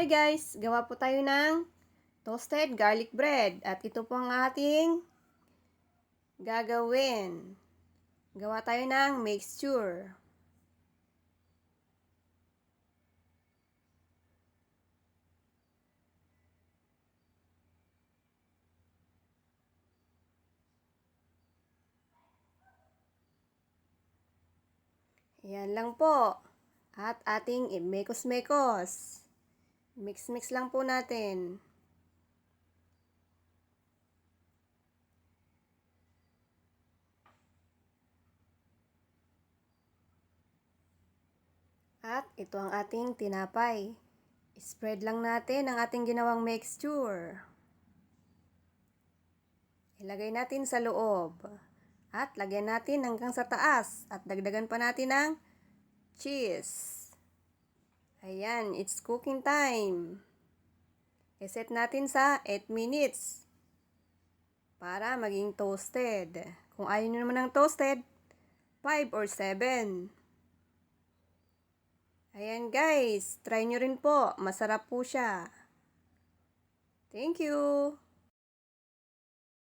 Hi guys! Gawa po tayo ng toasted garlic bread. At ito po ang ating gagawin. Gawa tayo ng mixture. Yan lang po. At ating imekos-mekos. Mix-mix lang po natin. At ito ang ating tinapay. Spread lang natin ang ating ginawang mixture. Ilagay natin sa loob. At lagyan natin hanggang sa taas. At dagdagan pa natin ng cheese. Ayan, it's cooking time. I-set natin sa 8 minutes para maging toasted. Kung ayaw nyo naman ng toasted, 5 or 7. Ayan guys, try nyo rin po. Masarap po siya. Thank you!